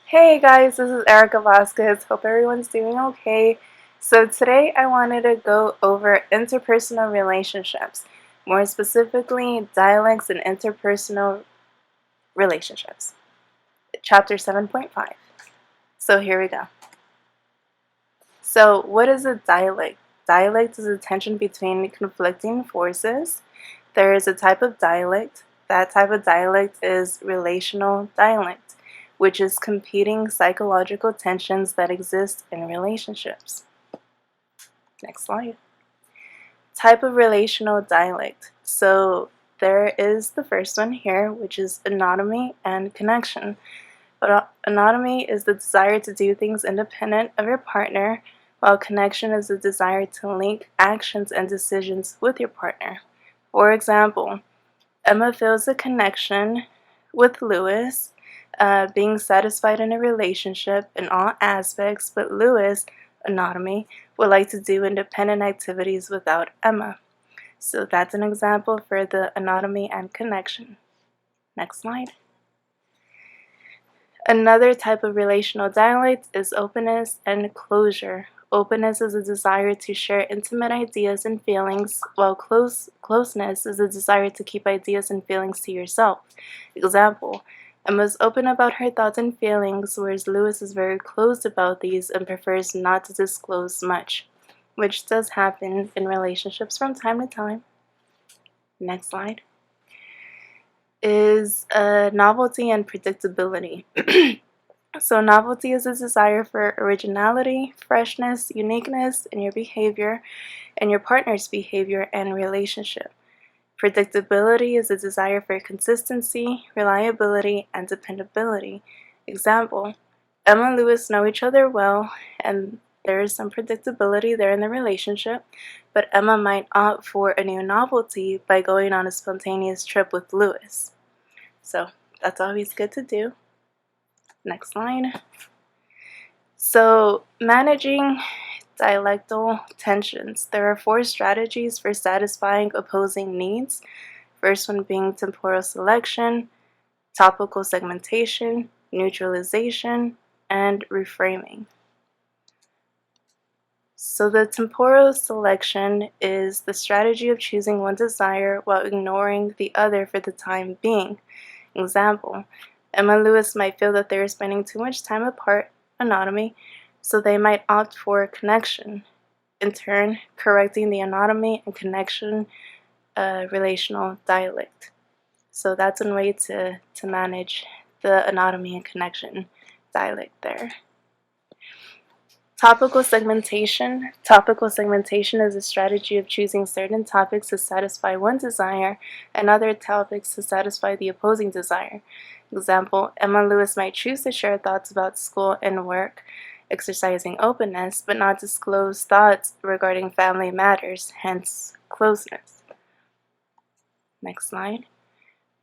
Hey guys, this is Erica Vasquez. Hope everyone's doing okay. So today I wanted to go over interpersonal relationships, more specifically dialects and interpersonal relationships. Chapter 7.5. So here we go. So what is a dialect? Dialect is a tension between conflicting forces. There is a type of dialect. That type of dialect is relational dialect, which is competing psychological tensions that exist in relationships. Next slide. Type of relational dialect. So there is the first one here, which is anatomy and connection. But anatomy is the desire to do things independent of your partner, while connection is the desire to link actions and decisions with your partner. For example, Emma feels a connection with Lewis, being satisfied in a relationship in all aspects, but Lewis, anatomy, would like to do independent activities without Emma. So that's an example for the anatomy and connection. Next slide. Another type of relational dialect is openness and closure. Openness is a desire to share intimate ideas and feelings, while closeness is a desire to keep ideas and feelings to yourself. Example, Emma's open about her thoughts and feelings, whereas Lewis is very closed about these and prefers not to disclose much, which does happen in relationships from time to time. Next slide. Is novelty and predictability. So novelty is a desire for originality, freshness, uniqueness in your behavior and your partner's behavior and relationship. Predictability is a desire for consistency, reliability, and dependability. Example, Emma and Lewis know each other well, and there is some predictability there in the relationship, but Emma might opt for a new novelty by going on a spontaneous trip with Lewis. So that's always good to do. Next line. So managing dialectal tensions. There are 4 strategies for satisfying opposing needs. First one being temporal selection, topical segmentation, neutralization, and reframing. So the temporal selection is the strategy of choosing one desire while ignoring the other for the time being. Example, Emma and Lewis might feel that they are spending too much time apart, anatomy, so they might opt for connection, in turn correcting the anatomy and connection relational dialect. So that's one way to manage the anatomy and connection dialect there. Topical segmentation. Topical segmentation is a strategy of choosing certain topics to satisfy one desire and other topics to satisfy the opposing desire. Example, Emma and Lewis might choose to share thoughts about school and work, exercising openness, but not disclose thoughts regarding family matters, hence closeness. Next slide.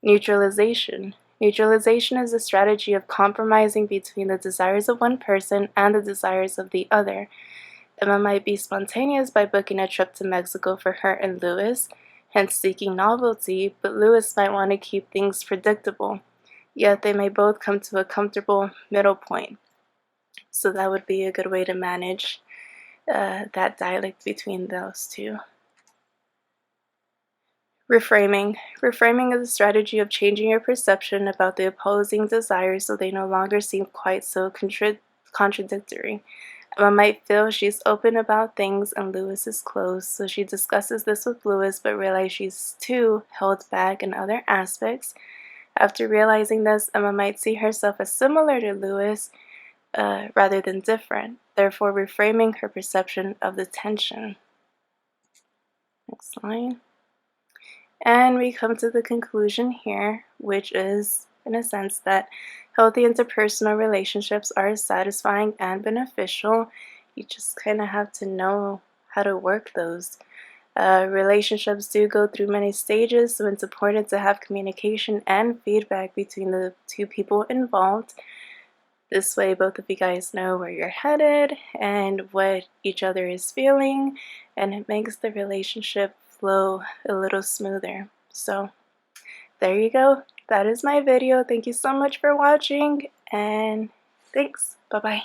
Neutralization. Neutralization is a strategy of compromising between the desires of one person and the desires of the other. Emma might be spontaneous by booking a trip to Mexico for her and Lewis, hence seeking novelty, but Lewis might want to keep things predictable. Yet they may both come to a comfortable middle point. So that would be a good way to manage that dialect between those two. Reframing. Reframing is a strategy of changing your perception about the opposing desires so they no longer seem quite so contradictory. Emma might feel she's open about things and Lewis is closed, so she discusses this with Lewis but realizes she's too held back in other aspects. After realizing this, Emma might see herself as similar to Lewis rather than different, therefore reframing her perception of the tension. Next slide. And we come to the conclusion here, which is, in a sense, that healthy interpersonal relationships are satisfying and beneficial. You just kind of have to know how to work those. Relationships do go through many stages, so it's important to have communication and feedback between the two people involved. This way, both of you guys know where you're headed and what each other is feeling, and it makes the relationship flow a little smoother. So there you go. That is my video. Thank you so much for watching, and Thanks. Bye-bye.